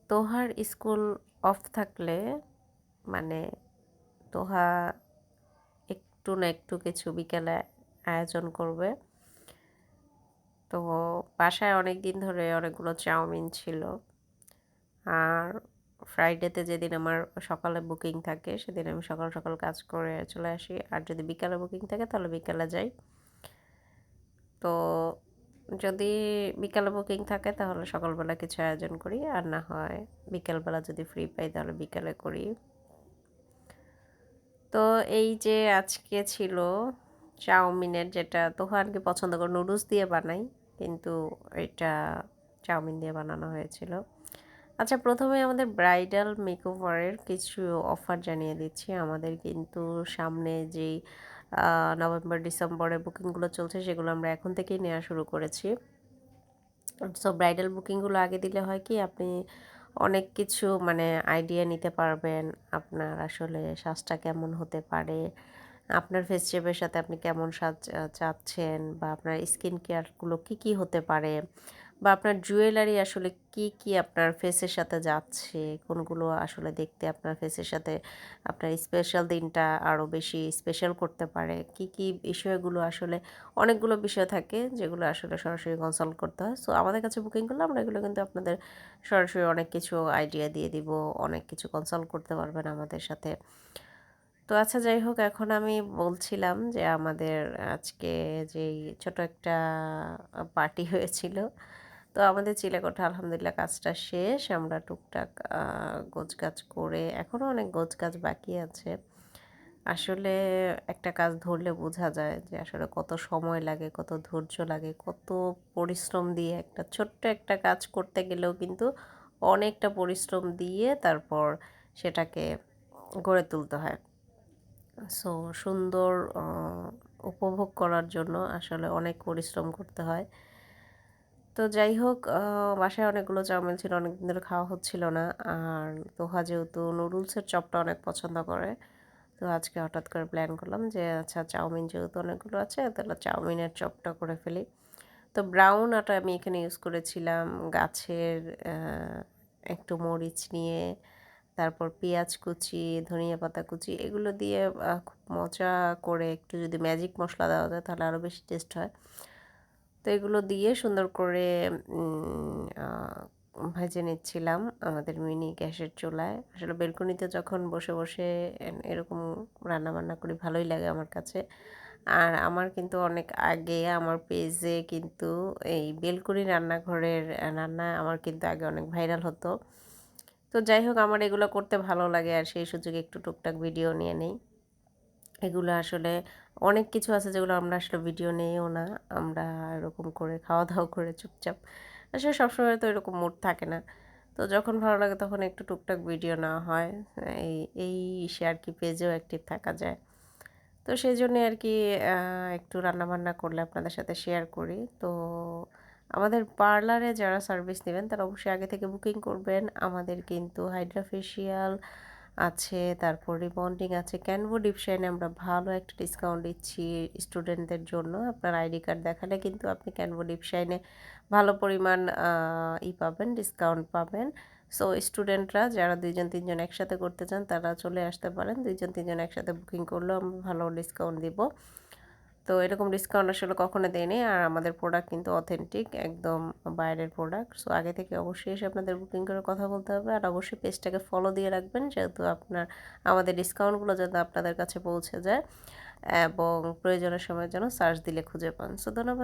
তোহার school of থাকলে মানে তোহা একটু না একটু কিছু বিকেলে আয়োজন করবে। তো বাসায় অনেক দিন ধরে অনেকগুলো চাউমিন ছিল, আর ফ্রাইডেতে যেদিন আমার সকালে বুকিং থাকে সেদিন আমি সকাল সকাল কাজ করে চলে আসি, আর যদি বিকালে বুকিং থাকে তাহলে বিকালে যাই। তো যদি বিকালে বুকিং থাকে তাহলে সকালবেলা কিছু আয়োজন করি, আর না হয় বিকালবেলা যদি ফ্রি পাই তাহলে বিকালে করি। তো এই যে আজকে ছিল চাউমিনের, যেটা তোহানকে পছন্দ করে নুডলস দিয়ে বানাই, কিন্তু এটা চাউমিন দিয়ে বানানো হয়েছিল। আচ্ছা, প্রথমে আমাদের ব্রাইডাল মেকওভারের কিছু অফার জানিয়ে দিচ্ছি। আমাদের কিন্তু সামনে যেই নভেম্বর ডিসেম্বরে বুকিংগুলো চলছে সেগুলো আমরা এখন থেকেই নেওয়া শুরু করেছি। সো ব্রাইডাল বুকিংগুলো আগে দিলে হয় কি, আপনি অনেক কিছু মানে আইডিয়া নিতে পারবেন, আপনার আসলে সাজটা কেমন হতে পারে, আপনার ফেস শেপের সাথে আপনি কেমন সাজ চাচ্ছেন, বা আপনার স্কিন কেয়ারগুলো কী কী হতে পারে, বা আপনার জুয়েলারি আসলে কি কি আপনার ফেসের সাথে যাচ্ছে, কোনগুলো আসলে দেখতে আপনার ফেসের সাথে আপনার স্পেশাল দিনটা আরও বেশি স্পেশাল করতে পারে, কি কি বিষয়গুলো আসলে অনেকগুলো বিষয় থাকে যেগুলো আসলে সরাসরি কনসাল্ট করতে হয়। সো আমাদের কাছে বুকিং করলে আমরা এগুলো কিন্তু আপনাদের সরাসরি অনেক কিছু আইডিয়া দিয়ে দিব, অনেক কিছু কনসাল্ট করতে পারবেন আমাদের সাথে। তো আচ্ছা, যাই হোক, এখন আমি বলছিলাম যে আমাদের আজকে যেই ছোট একটা পার্টি হয়েছিল। তো আমাদের চিলেকোঠা আলহামদুলিল্লাহ কাজটা শেষ, আমরা টুকটাক গোছগাছ করে, এখনও অনেক গোছগাছ বাকি আছে। আসলে একটা কাজ ধরলে বোঝা যায় যে আসলে কত সময় লাগে, কত ধৈর্য লাগে, কত পরিশ্রম দিয়ে একটা ছোট্ট একটা কাজ করতে গেলেও কিন্তু অনেকটা পরিশ্রম দিয়ে তারপর সেটাকে গড়ে তুলতে হয়। সো সুন্দর উপভোগ করার জন্য আসলে অনেক পরিশ্রম করতে হয়। তো যাই হোক, বাসায় অনেকগুলো চাউমিন ছিল, অনেকদিন ধরে খাওয়া হচ্ছিল না। আর তোহা যেহেতু নুডলসের চপটা অনেক পছন্দ করে, তো আজকে হঠাৎ করে প্ল্যান করলাম যে আচ্ছা, চাউমিন যেহেতু অনেকগুলো আছে তাহলে চাউমিনের চপটা করে ফেলি। তো ব্রাউন আটা আমি এখানে ইউজ করেছিলাম, গাছের একটু মরিচ নিয়ে, তারপর পেঁয়াজ কুচি, ধনিয়া পাতা কুচি, এগুলো দিয়ে খুব মজা করে একটু যদি ম্যাজিক মশলা দেওয়া যায় তাহলে আরও বেশি টেস্ট হয়। তো এগুলো দিয়ে সুন্দর করে ভেজে নিচ্ছিলাম আমাদের মিনি গ্যাসের চুলায়। আসলে বেলকনিতে যখন বসে বসে এরকম রান্না বান্না করি ভালোই লাগে আমার কাছে। আর আমার কিন্তু অনেক আগে আমার পেজে কিন্তু এই বেলকনি রান্নাঘরের রান্না আমার কিন্তু আগে অনেক ভাইরাল হতো। তো যাই হোক, আমার এগুলো করতে ভালো লাগে, আর সেই সুযোগে একটু টুকটাক ভিডিও নিয়ে নেই। এগুলো আসলে অনেক কিছু আছে যেগুলো আমরা আসলে ভিডিও নেইও না, আমরা এরকম করে খাওয়া দাওয়া করে চুপচাপ, আসলে সবসময় তো এরকম মুড থাকে না। তো যখন ভালো লাগে তখন একটু টুকটাক ভিডিও নেওয়া হয়, এই এই সে আর কি পেজেও অ্যাক্টিভ থাকা যায়। তো সেই জন্যে আর কি একটু রান্নাবান্না করলে আপনাদের সাথে শেয়ার করি। তো আমাদের পার্লারে যারা সার্ভিস নেবেন তারা অবশ্যই আগে থেকে বুকিং করবেন। আমাদের কিন্তু হাইড্রা ফেশিয়াল আছে, তারপর রিবন্ডিং আছে, ক্যানভো ডিপ শাইনে আমরা ভালো একটা ডিসকাউন্ট দিচ্ছি স্টুডেন্টদের জন্য। আপনার আইডি কার্ড দেখালে কিন্তু আপনি ক্যানভো ডিপ শাইনে ভালো পরিমাণ পাবেন, ডিসকাউন্ট পাবেন। সো স্টুডেন্টরা যারা 2 জন 3 জন একসাথে করতে চান তারা চলে আসতে পারেন। 2 জন 3 জন একসাথে বুকিং করলেও আমরা ভালো ডিসকাউন্ট দিব। তো এরকম ডিসকাউন্ট আসলে কখনো দেয়নি, আর আমাদের প্রোডাক্ট কিন্তু অথেন্টিক, একদম বাইরের প্রোডাক্ট। সো আগে থেকে অবশ্যই এসে আপনাদের বুকিং করে কথা বলতে হবে, আর অবশ্যই পেজটাকে ফলো দিয়ে রাখবেন, যেহেতু আপনার আমাদের ডিসকাউন্টগুলো যাতে আপনাদের কাছে পৌঁছে যায়, এবং প্রয়োজনের সময় যেন সার্চ দিলে খুঁজে পান। সো ধন্যবাদ।